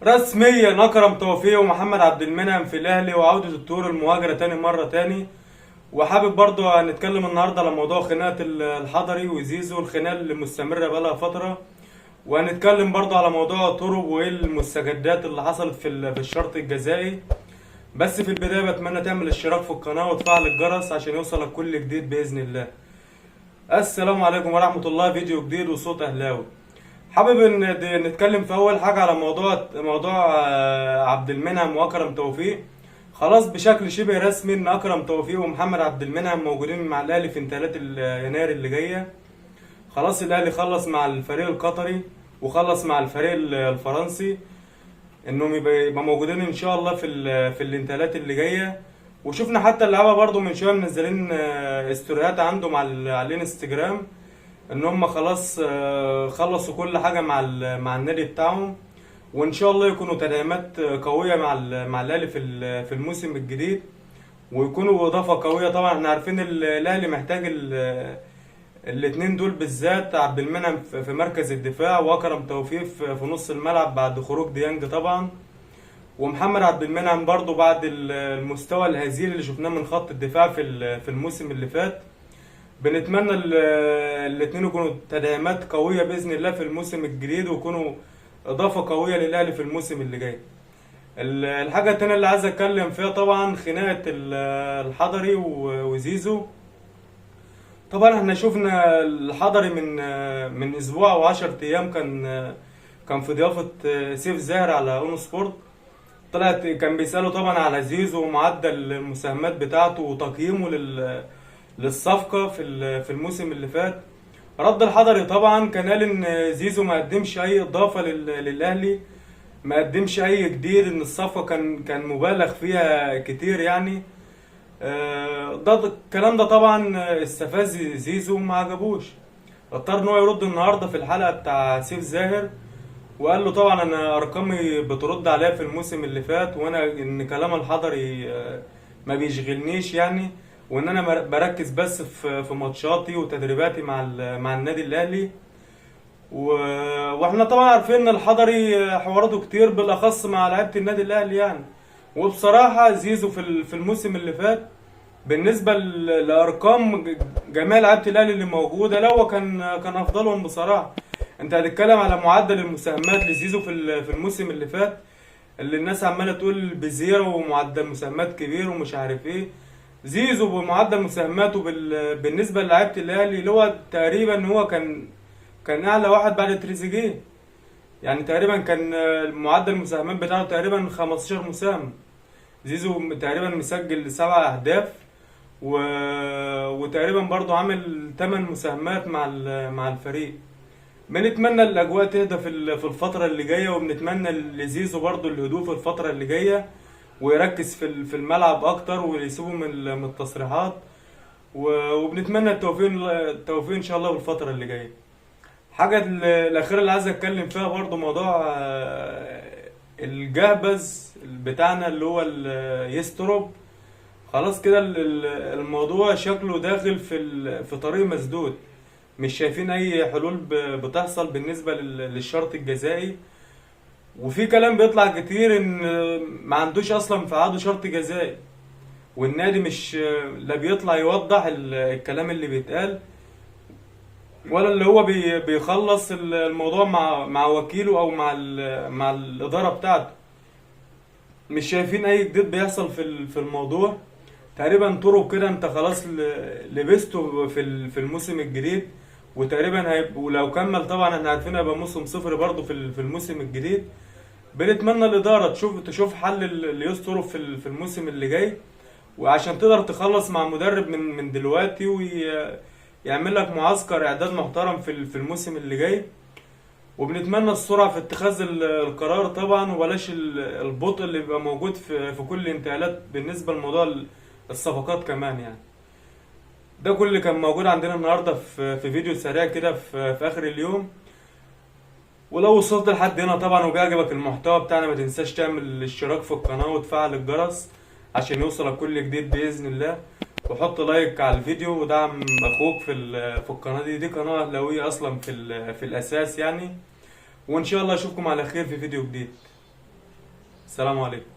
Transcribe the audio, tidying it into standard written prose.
رسميا اكرم توفيق ومحمد عبد المنعم في الاهلي، وعودة الطيور المهاجرة تاني مرة تاني. وحابب برضو هنتكلم النهاردة على موضوع خناقة الحضري وزيزو، الخناقة اللي مستمرة بقالها فترة. وهنتكلم برضو على موضوع طرب وايه المستجدات اللي حصلت في الشرط الجزائي. بس في البداية بتمنى تعمل اشتراك في القناة وتفعل الجرس عشان يوصلك كل جديد بإذن الله. السلام عليكم ورحمة الله. فيديو جديد وصوت أهلاوي. حابب ان نتكلم في اول حاجه على موضوع عبد المنعم واكرم توفيق. خلاص بشكل شبه رسمي ان اكرم توفيق ومحمد عبد المنعم موجودين مع الاهلي في انتقالات يناير اللي جايه. خلاص الاهلي خلص مع الفريق القطري وخلص مع الفريق الفرنسي، انهم يبقى موجودين ان شاء الله في الانتقالات اللي جايه. وشفنا حتى اللعيبه برضو من شويه منزلين استوريات عندهم على الانستجرام ان هم خلاص خلصوا كل حاجه مع النادي بتاعهم، وان شاء الله يكونوا تدعيمات قويه مع الاهلي في الموسم الجديد، ويكونوا اضافه قويه. طبعا احنا عارفين الاهلي محتاج الاتنين دول بالذات، عبد المنعم في مركز الدفاع واكرم توفيق في نص الملعب بعد خروج ديانج طبعا، ومحمد عبد المنعم برضو بعد المستوى الهزيل اللي شفناه من خط الدفاع في الموسم اللي فات. بنتمنى الاثنين يكونوا تدعيمات قوية بإذن الله في الموسم الجديد، ويكونوا إضافة قوية للأهلي في الموسم اللي جاي. الحاجة التانية اللي عايز أتكلم فيها طبعا خناقة الحضري وزيزو. طبعا احنا شفنا الحضري من أسبوع أو 10 أيام كان في ضيافة سيف زاهر على أون سبورت. كان بيسأله طبعا على زيزو ومعدل المساهمات بتاعته وتقييمه للصفقة في الموسم اللي فات. رد الحضري طبعا كان قال ان زيزو ما قدمش اي اضافة للاهلي، ما قدمش اي جديد، ان الصفقة كان مبالغ فيها كتير يعني. ده الكلام ده طبعا استفز زيزو وما عجبوش، اضطر ان هو يرد النهارده في الحلقة بتاع سيف زاهر، وقال له طبعا انا ارقامي بترد عليها في الموسم اللي فات، وانا ان كلام الحضري ما بيشغلنيش يعني، وان انا بركز بس في ماتشاتي وتدريباتي مع النادي الاهلي. واحنا طبعا عارفين ان الحضري حواراته كتير بالاخص مع لعيبه النادي الاهلي يعني. وبصراحه زيزو في الموسم اللي فات بالنسبه لارقام جميع لعيبه الاهلي اللي موجوده، لا هو كان افضلهم بصراحه. انت هتتكلم على معدل المساهمات لزيزو في الموسم اللي فات، اللي الناس عماله تقول بزيرو ومعدل مساهمات كبير ومش عارف ايه. زيزو بمعدل مساهماته بالنسبه للعيبه الاهلي اللي هو تقريبا هو كان اعلى واحد بعد تريزيجيه يعني. تقريبا كان معدل المساهمات بتاعته تقريبا 15 مساهمه. زيزو تقريبا مسجل 7 اهداف وتقريبا برضو عامل 8 مساهمات مع الفريق. بنتمنى الاجواء تهدى في الفتره اللي جايه، وبنتمنى لزيزو برضو الهدوء في الفتره اللي جايه، ويركز في الملعب اكتر ويسيبه من التصريحات. وبنتمنى التوفيق ان شاء الله بالفتره اللي جايه. حاجه الاخيره اللي عايز اتكلم فيها برضو موضوع الجهبذ بتاعنا اللي هو يستروب. خلاص كده الموضوع شكله داخل في طريق مسدود، مش شايفين اي حلول بتحصل بالنسبه للشرط الجزائي. وفي كلام بيطلع كتير ان ما عندوش اصلا في عقده شرط جزائي، والنادي مش لا بيطلع يوضح الكلام اللي بيتقال، ولا اللي هو بيخلص الموضوع مع وكيله او مع الاداره بتاعته. مش شايفين اي جديد بيحصل في الموضوع. تقريبا طرق كده انت خلاص لبسته في الموسم الجديد، وتقريبا ولو كمل طبعا احنا عارفين هيبقى موسم صفر برضه في الموسم الجديد. بنتمنى الاداره تشوف حل ليسترو في الموسم اللي جاي، وعشان تقدر تخلص مع مدرب من دلوقتي ويعمل لك معسكر اعداد محترم في الموسم اللي جاي. وبنتمنى السرعه في اتخاذ القرار طبعا، وبلاش البطء اللي بيبقى موجود في كل الانتقالات بالنسبه لموضوع الصفقات كمان يعني. ده كل اللي كان موجود عندنا النهارده في فيديو سريع كده في اخر اليوم. ولو وصلت لحد هنا طبعا وبيعجبك المحتوى بتاعنا، ما تنساش تعمل الاشتراك في القناة وتفعل الجرس عشان يوصلك كل جديد بإذن الله. وحط لايك على الفيديو ودعم اخوك في القناة دي قناة اهلاوية اصلا في الاساس يعني. وان شاء الله اشوفكم على خير في فيديو جديد. السلام عليكم.